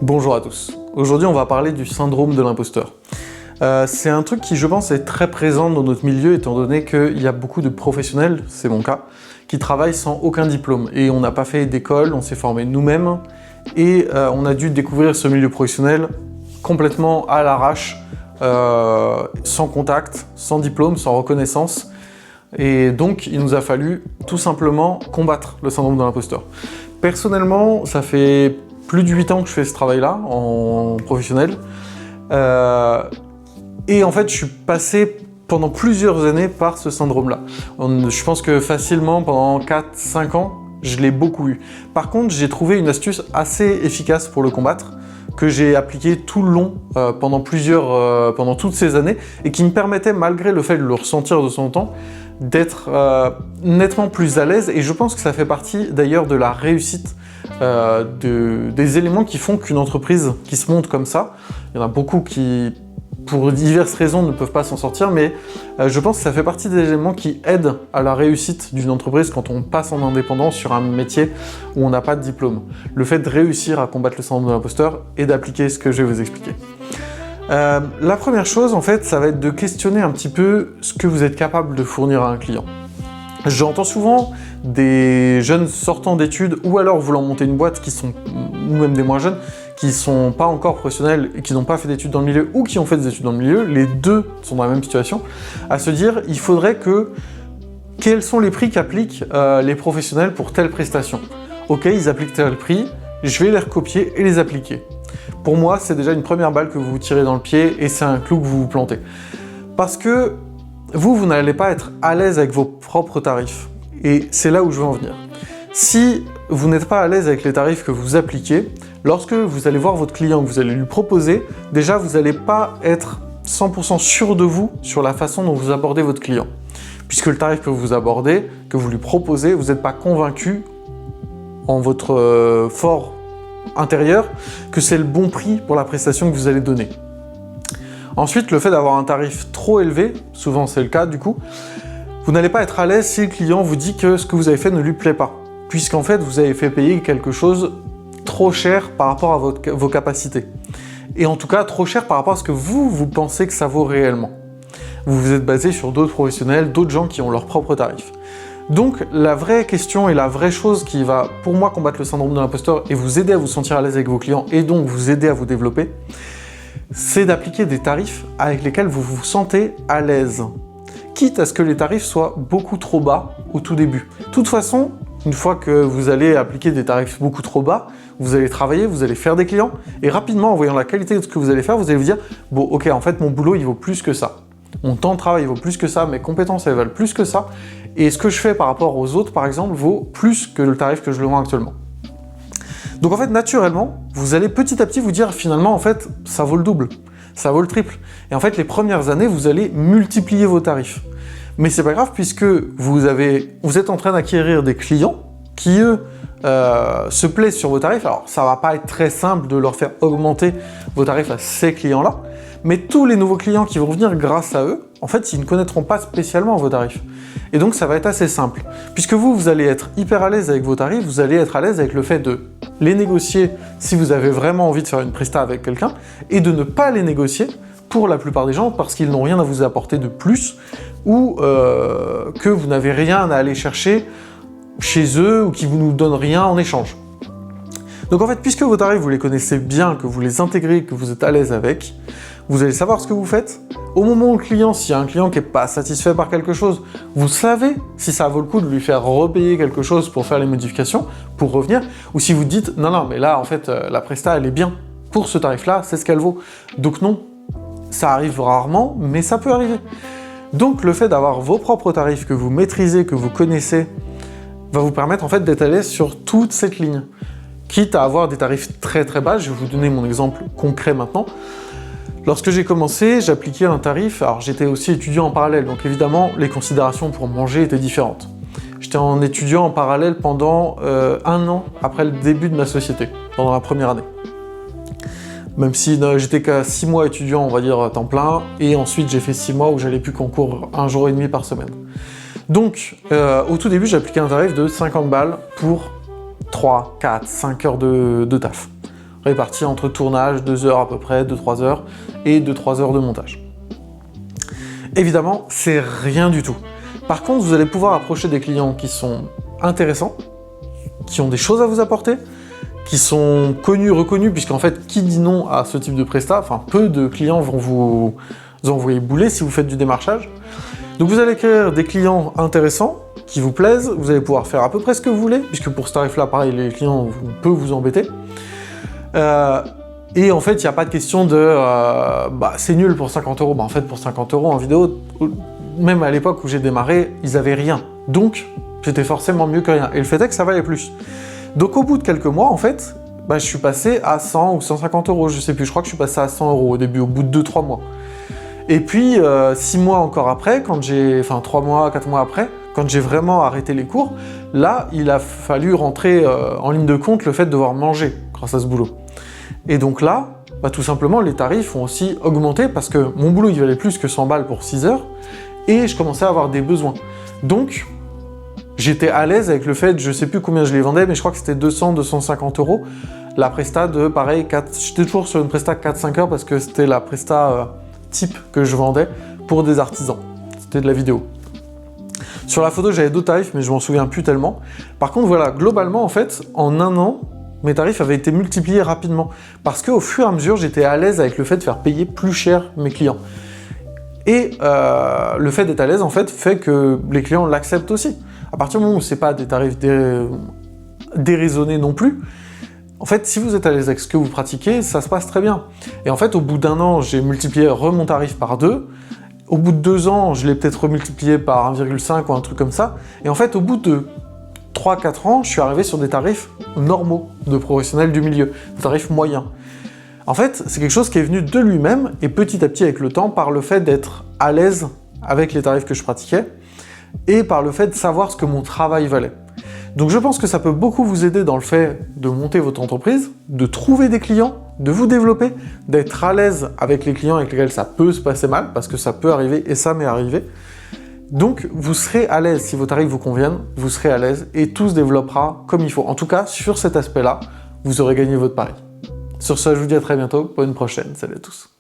Bonjour à tous. Aujourd'hui, on va parler du syndrome de l'imposteur. C'est un truc qui, je pense, est très présent dans notre milieu, étant donné qu'il y a beaucoup de professionnels, c'est mon cas, qui travaillent sans aucun diplôme. Et on n'a pas fait d'école, on s'est formé nous-mêmes, et on a dû découvrir ce milieu professionnel complètement à l'arrache, sans contact, sans diplôme, sans reconnaissance. Et donc, il nous a fallu tout simplement combattre le syndrome de l'imposteur. Personnellement, ça fait plus de 8 ans que je fais ce travail-là, en professionnel. Et en fait, je suis passé pendant plusieurs années par ce syndrome-là. Je pense que facilement, pendant 4-5 ans, je l'ai beaucoup eu. Par contre, j'ai trouvé une astuce assez efficace pour le combattre, que j'ai appliquée tout le long, pendant toutes ces années, et qui me permettait, malgré le fait de le ressentir de son temps, d'être nettement plus à l'aise. Et je pense que ça fait partie d'ailleurs de la réussite, des éléments qui font qu'une entreprise qui se monte comme ça, il y en a beaucoup qui, pour diverses raisons, ne peuvent pas s'en sortir, mais je pense que ça fait partie des éléments qui aident à la réussite d'une entreprise quand on passe en indépendant sur un métier où on n'a pas de diplôme. Le fait de réussir à combattre le syndrome de l'imposteur et d'appliquer ce que je vais vous expliquer. La première chose, en fait, ça va être de questionner un petit peu ce que vous êtes capable de fournir à un client. J'entends souvent des jeunes sortant d'études ou alors voulant monter une boîte ou même des moins jeunes, qui sont pas encore professionnels et qui n'ont pas fait d'études dans le milieu ou qui ont fait des études dans le milieu, les deux sont dans la même situation, à se dire il faudrait quels sont les prix qu'appliquent les professionnels pour telle prestation. Ok, ils appliquent tel prix, je vais les recopier et les appliquer. Pour moi, c'est déjà une première balle que vous vous tirez dans le pied et c'est un clou que vous vous plantez. Parce que vous n'allez pas être à l'aise avec vos propres tarifs. Et c'est là où je veux en venir. Si vous n'êtes pas à l'aise avec les tarifs que vous appliquez, lorsque vous allez voir votre client, que vous allez lui proposer, déjà vous n'allez pas être 100% sûr de vous sur la façon dont vous abordez votre client. Puisque le tarif que vous abordez, que vous lui proposez, vous n'êtes pas convaincu en votre fort intérieur que c'est le bon prix pour la prestation que vous allez donner. Ensuite, le fait d'avoir un tarif trop élevé, souvent c'est le cas du coup, vous n'allez pas être à l'aise si le client vous dit que ce que vous avez fait ne lui plaît pas, puisqu'en fait vous avez fait payer quelque chose trop cher par rapport à vos capacités. Et en tout cas trop cher par rapport à ce que vous pensez que ça vaut réellement. Vous vous êtes basé sur d'autres professionnels, d'autres gens qui ont leurs propres tarifs. Donc la vraie question et la vraie chose qui va pour moi combattre le syndrome de l'imposteur et vous aider à vous sentir à l'aise avec vos clients et donc vous aider à vous développer, c'est d'appliquer des tarifs avec lesquels vous vous sentez à l'aise. Quitte à ce que les tarifs soient beaucoup trop bas au tout début. De toute façon, une fois que vous allez appliquer des tarifs beaucoup trop bas, vous allez travailler, vous allez faire des clients, et rapidement, en voyant la qualité de ce que vous allez faire, vous allez vous dire « Bon, ok, en fait, mon boulot, il vaut plus que ça. Mon temps de travail, il vaut plus que ça, mes compétences, elles valent plus que ça, et ce que je fais par rapport aux autres, par exemple, vaut plus que le tarif que je le vends actuellement. » Donc en fait, naturellement, vous allez petit à petit vous dire « Finalement, en fait, ça vaut le double. » Ça vaut le triple. Et en fait, les premières années, vous allez multiplier vos tarifs. Mais c'est pas grave puisque vous êtes en train d'acquérir des clients qui, eux, se plaisent sur vos tarifs. Alors, ça va pas être très simple de leur faire augmenter vos tarifs à ces clients-là, mais tous les nouveaux clients qui vont venir grâce à eux, en fait, ils ne connaîtront pas spécialement vos tarifs. Et donc, ça va être assez simple. Puisque vous allez être hyper à l'aise avec vos tarifs, vous allez être à l'aise avec le fait de les négocier si vous avez vraiment envie de faire une presta avec quelqu'un, et de ne pas les négocier pour la plupart des gens parce qu'ils n'ont rien à vous apporter de plus, ou que vous n'avez rien à aller chercher chez eux, ou qui ne vous donnent rien en échange. Donc en fait, puisque vos tarifs, vous les connaissez bien, que vous les intégrez, que vous êtes à l'aise avec, vous allez savoir ce que vous faites. Au moment où le client, s'il y a un client qui n'est pas satisfait par quelque chose, vous savez si ça vaut le coup de lui faire repayer quelque chose pour faire les modifications, pour revenir, ou si vous dites « Non, non, mais là, en fait, la presta, elle est bien. Pour ce tarif-là, c'est ce qu'elle vaut. » Donc non, ça arrive rarement, mais ça peut arriver. Donc le fait d'avoir vos propres tarifs que vous maîtrisez, que vous connaissez, va vous permettre en fait d'être à l'aise sur toute cette ligne. Quitte à avoir des tarifs très très bas, je vais vous donner mon exemple concret maintenant. Lorsque j'ai commencé, j'appliquais un tarif, alors j'étais aussi étudiant en parallèle, donc évidemment les considérations pour manger étaient différentes. J'étais en étudiant en parallèle pendant 1 an après le début de ma société, pendant la première année. Même si j'étais qu'à 6 mois étudiant, on va dire, à temps plein, et ensuite j'ai fait 6 mois où j'allais plus qu'en cours 1 jour et demi par semaine. Donc, au tout début, j'appliquais un tarif de 50 balles pour 3, 4, 5 heures de taf. répartis entre tournage, 2 heures à peu près, 2-3 heures, et 2-3 heures de montage. Évidemment, c'est rien du tout. Par contre, vous allez pouvoir approcher des clients qui sont intéressants, qui ont des choses à vous apporter, qui sont connus, reconnus, puisqu'en fait, qui dit non à ce type de prestat, enfin, peu de clients vont vous envoyer bouler si vous faites du démarchage. Donc vous allez acquérir des clients intéressants, qui vous plaisent, vous allez pouvoir faire à peu près ce que vous voulez, puisque pour ce tarif-là, pareil, les clients peuvent vous embêter. Et en fait, il n'y a pas de question de c'est nul pour 50 euros. En fait, pour 50 euros en vidéo, même à l'époque où j'ai démarré, ils n'avaient rien. Donc, c'était forcément mieux que rien. Et le fait est que ça valait plus. Donc, au bout de quelques mois, en fait, je suis passé à 100 ou 150 euros. Je sais plus, je crois que je suis passé à 100 euros au début, au bout de 2-3 mois. Et puis, 6 mois encore après, 3 mois, 4 mois après, quand j'ai vraiment arrêté les cours, là, il a fallu rentrer en ligne de compte le fait de devoir manger grâce à ce boulot. Et donc là, tout simplement, les tarifs ont aussi augmenté parce que mon boulot, il valait plus que 100 balles pour 6 heures et je commençais à avoir des besoins. Donc, j'étais à l'aise avec le fait, je sais plus combien je les vendais, mais je crois que c'était 200-250 euros. La presta de, pareil, j'étais toujours sur une presta 4-5 heures parce que c'était la presta type que je vendais pour des artisans. C'était de la vidéo. Sur la photo, j'avais d'autres tarifs, mais je m'en souviens plus tellement. Par contre, voilà, globalement, en fait, en un an, mes tarifs avaient été multipliés rapidement. Parce qu'au fur et à mesure, j'étais à l'aise avec le fait de faire payer plus cher mes clients. Et le fait d'être à l'aise, en fait que les clients l'acceptent aussi. À partir du moment où c'est pas des tarifs déraisonnés non plus, en fait, si vous êtes à l'aise avec ce que vous pratiquez, ça se passe très bien. Et en fait, au bout d'1 an, j'ai multiplié mon tarif par 2. Au bout de 2 ans, je l'ai peut-être remultiplié par 1,5 ou un truc comme ça. Et en fait, au bout de 3-4 ans, je suis arrivé sur des tarifs normaux de professionnels du milieu, des tarifs moyens. En fait, c'est quelque chose qui est venu de lui-même et petit à petit avec le temps par le fait d'être à l'aise avec les tarifs que je pratiquais et par le fait de savoir ce que mon travail valait. Donc je pense que ça peut beaucoup vous aider dans le fait de monter votre entreprise, de trouver des clients, de vous développer, d'être à l'aise avec les clients avec lesquels ça peut se passer mal, parce que ça peut arriver et ça m'est arrivé. Donc vous serez à l'aise, si vos tarifs vous conviennent, vous serez à l'aise et tout se développera comme il faut. En tout cas, sur cet aspect-là, vous aurez gagné votre pari. Sur ce, je vous dis à très bientôt pour une prochaine. Salut à tous.